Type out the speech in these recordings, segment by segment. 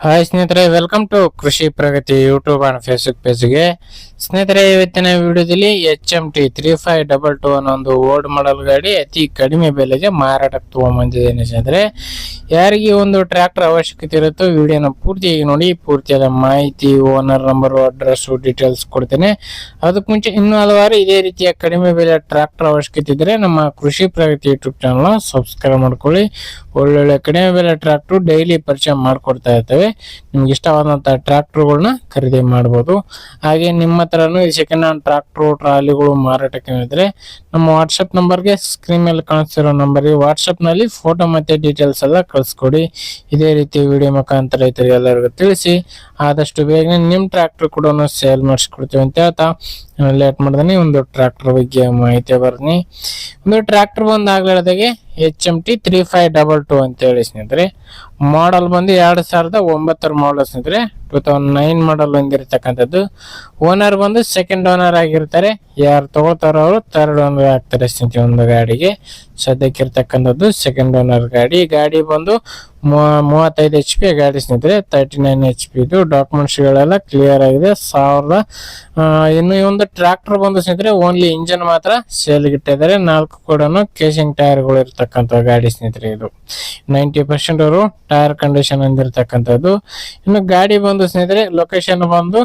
Hi ಸ್ನೇಹಿತರೆ, welcome to ಕೃಷಿ ಪ್ರಗತಿ YouTube and Facebook ಪೇಜ್ಗೆ. ಸ್ನೇಹಿತರೆ, ಇವತ್ತಿನ ವಿಡಿಯೋದಲ್ಲಿ HMT 3522 ಅನ್ನೋ ಒಂದು ಓಲ್ಡ್ ಮಾಡಲ್ ಗಾಡಿ ಅತಿ ಕಡಿಮೆ ಬೆಲೆಗೆ ಮಾರಾಟಕ್ಕೆ ತಗೊಂಡ್ಬಂದಿದ್ದೇನೆ. ಸ್ನೇಹಿತರೆ, ಯಾರಿಗೆ ಒಂದು ಟ್ರ್ಯಾಕ್ಟರ್ ಅವಶ್ಯಕತೆ ಇರುತ್ತೋ ವಿಡಿಯೋನ ಪೂರ್ತಿಯಾಗಿ ನೋಡಿ. ಪೂರ್ತಿಯಾದ ಮಾಹಿತಿ, ಓನರ್ ನಂಬರ್, ಅಡ್ರೆಸ್, ಡೀಟೇಲ್ಸ್ ಕೊಡ್ತೇನೆ. ಅದಕ್ಕೆ ಮುಂಚೆ ಇನ್ನೂ ಹಲವಾರು ಇದೇ ರೀತಿಯ ಕಡಿಮೆ ಬೆಲೆ ಟ್ರ್ಯಾಕ್ಟರ್ ಅವಶ್ಯಕತೆ ಇದ್ರೆ ನಮ್ಮ ಕೃಷಿ ಪ್ರಗತಿ ಯೂಟ್ಯೂಬ್ ಚಾನಲ್ ಸಬ್ಸ್ಕ್ರೈಬ್ ಮಾಡ್ಕೊಳ್ಳಿ. ಒಳ್ಳೊಳ್ಳೆ ಕಡಿಮೆ ಬೆಲೆ ಟ್ರ್ಯಾಕ್ಟರ್ ಡೈಲಿ ಪರಿಚಯ ಮಾಡ್ಕೊಡ್ತಾ ಇರ್ತೇವೆ. ನಿಮ್ಗೆ ಇಷ್ಟವಾದಂತ ಟ್ರ್ಯಾಕ್ಟರ್ಗಳನ್ನ ಖರೀದಿ ಮಾಡಬಹುದು. ಹಾಗೆ ನಿಮ್ಮ ಹತ್ರನೂ ಈ ಸೆಕೆಂಡ್ ಹ್ಯಾಂಡ್ ಟ್ರ್ಯಾಕ್ಟರ್ ಟ್ರಾಲಿಗಳು ಮಾರಾಟಕ್ಕೆ ಇದ್ರೆ ನಮ್ಮ ವಾಟ್ಸ್ಆಪ್ ನಂಬರ್ಗೆ, ಸ್ಕ್ರೀನ್ ಮೇಲೆ ಕಾಣಿಸ್ತಿರೋ ನಂಬರ್ಗೆ ವಾಟ್ಸ್ಆಪ್ ನಲ್ಲಿ ಫೋಟೋ ಮತ್ತೆ ಡೀಟೇಲ್ಸ್ ಎಲ್ಲ ಕಳಿಸ್ಕೊಡಿ. ಇದೇ ರೀತಿ ವಿಡಿಯೋ ಮುಖಾಂತರ ರೈತರಿಗೆ ಎಲ್ಲರಿಗೂ ತಿಳಿಸಿ ಆದಷ್ಟು ಬೇಗನೆ ನಿಮ್ ಟ್ರ್ಯಾಕ್ಟರ್ ಕೂಡ ಸೇಲ್ ಮಾಡಿಸ್ಕೊಡ್ತೀವಿ ಅಂತ ಹೇಳ್ತಾ ಲೇಟ್ ಮಾಡ್ದಾನೆ ಒಂದು ಟ್ರ್ಯಾಕ್ಟರ್ ಬಗ್ಗೆ ಮಾಹಿತಿ ಬರ್ತೀನಿ. ಒಂದು ಟ್ರ್ಯಾಕ್ಟರ್ ಬಂದು ಆಗ್ಲಾರ್ದಾಗೆ HMT 3522 ಅಂತ ಹೇಳಿ ಸ್ನೇಹಿತರೆ. ಮಾಡಲ್ ಬಂದು 2009 ಮಾಡಲ್ ಸ್ನೇಹಿತರೆ. 2009 ಮಾಡಲ್ ಬಂದಿರತಕ್ಕಂಥದ್ದು. ಓನರ್ ಬಂದು ಸೆಕೆಂಡ್ ಓನರ್ ಆಗಿರ್ತಾರೆ. ಯಾರು ತಗೋತಾರೋ ಅವರು ಥರ್ಡ್ ಓನರ್ ಆಗ್ತಾರೆ ಸ್ನೇಹಿತರೆ. ಒಂದು ಗಾಡಿಗೆ ಸದ್ಯಕ್ಕಿರ್ತಕ್ಕಂಥದ್ದು ಸೆಕೆಂಡ್ ಓನರ್ ಗಾಡಿ. ಗಾಡಿ ಬಂದು 35 HP ಗಾಡಿ ಸ್ನೇಹಿತರೆ. 39 HP ಇದು. ಡಾಕ್ಯುಮೆಂಟ್ಸ್ ಗಳೆಲ್ಲ ಕ್ಲಿಯರ್ ಆಗಿದೆ. ಇನ್ನು ಈ ಒಂದು ಟ್ರ್ಯಾಕ್ಟರ್ ಬಂದು ಸ್ನೇಹಿತರೆ ಓನ್ಲಿ ಇಂಜನ್ ಮಾತ್ರ ಸೇಲ್ ಇಟ್ಟಿದ್ದಾರೆ. 4 ಕೂಡ ಕೇಸಿಂಗ್ ಟೈರ್ ಗಳು ಇರ್ತಕ್ಕಂಥ ಗಾಡಿ ಸ್ನೇಹಿತರೆ. ಇದು 90% ಅವರು ಟೈರ್ ಕಂಡೀಷನ್ ಅಂದಿರ್ತಕ್ಕಂಥದ್ದು. ಇನ್ನು ಗಾಡಿ ಬಂದು ಸ್ನೇಹಿತರೆ ಲೊಕೇಶನ್ ಬಂದು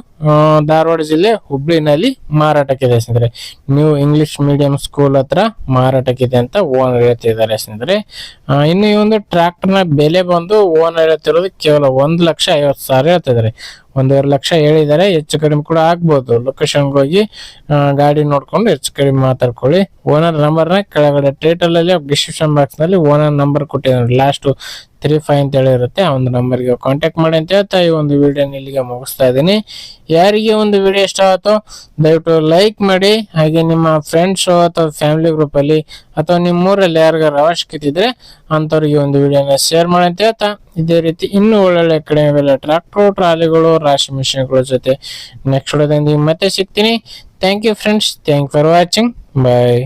ಧಾರವಾಡ ಜಿಲ್ಲೆ ಹುಬ್ಳಿನಲ್ಲಿ ಮಾರಾಟಕ್ಕಿದೆ ಸ್ನೇಹಿತರೆ. ನ್ಯೂ ಇಂಗ್ಲಿಷ್ ಮೀಡಿಯಂ ಸ್ಕೂಲ್ ಹತ್ರ ಮಾರಾಟಕ್ಕಿದೆ ಅಂತ ಓನರ್ ಹೇಳ್ತಿದ್ದಾರೆ ಸ್ನೇಹಿತರೆ. ಇನ್ನು ಈ ಒಂದು ಟ್ರ್ಯಾಕ್ಟರ್ ನ ಬೆಲೆ ಬಂದು ಓನರ್ ಹೇಳ್ತಿರೋದು ಕೇವಲ 1,50,000 ಹೇಳ್ತಿದ್ದಾರೆ. 1.5 ಲಕ್ಷ ಹೇಳಿದ್ದಾರೆ. ಹೆಚ್ಚು ಕಡಿಮೆ ಕೂಡ ಆಗ್ಬಹುದು. ಲೊಕೇಶನ್ಗೆ ಹೋಗಿ ಗಾಡಿ ನೋಡ್ಕೊಂಡು ಹೆಚ್ಚು ಕಡಿಮೆ ಮಾತಾಡ್ಕೊಳ್ಳಿ. ಓನರ್ ನಂಬರ್ನ ಕೆಳಗಡೆ ಟೈಟಲ್ ಅಲ್ಲಿ ಡಿಸ್ಕ್ರಿಪ್ಷನ್ ಬಾಕ್ಸ್ ನಲ್ಲಿ ಓನರ್ ನಂಬರ್ ಕೊಟ್ಟಿದ್ದಾರೆ. ಲಾಸ್ಟ್ 35 ಅಂತ ಹೇಳಿರುತ್ತೆ. ಆ ಒಂದು ನಂಬರ್ಗೆ ಕಾಂಟ್ಯಾಕ್ಟ್ ಮಾಡಿ ಅಂತ ಹೇಳ್ತಾ ಈ ಒಂದು ವಿಡಿಯೋನ ಇಲ್ಲಿಗೆ ಮುಗಿಸ್ತಾ ಇದ್ದೀನಿ. ಯಾರಿಗೆ ಒಂದು ವಿಡಿಯೋ ಇಷ್ಟ ಆಗುತ್ತೋ ದಯವಿಟ್ಟು ಲೈಕ್ ಮಾಡಿ. ಹಾಗೆ ನಿಮ್ಮ ಫ್ರೆಂಡ್ಸ್ ಅಥವಾ ಫ್ಯಾಮಿಲಿ ಗ್ರೂಪ್ ಅಲ್ಲಿ ಅಥವಾ ನಿಮ್ಮೂರಲ್ಲಿ ಯಾರಿಗಾರ ಅವಶ್ಯಕತೆ ಇದ್ರೆ ಅಂತವ್ರಿಗೆ ಒಂದು ವಿಡಿಯೋನ ಶೇರ್ ಮಾಡಿ ಅಂತ ಹೇಳ್ತಾ ಇದೇ ರೀತಿ ಇನ್ನೂ ಒಳ್ಳೊಳ್ಳೆ ಕಡಿಮೆ ಬೆಲೆ ಟ್ರ್ಯಾಕ್ಟರ್, ಟ್ರಾಲಿಗಳು, ರಾಶಿ ಮಿಷನ್ಗಳ ಜೊತೆ ನೆಕ್ಸ್ಟ್ ವಿಡಿಯೋದಲ್ಲಿ ಮತ್ತೆ ಸಿಗ್ತೀನಿ. Thank you friends. Thank for watching. Bye.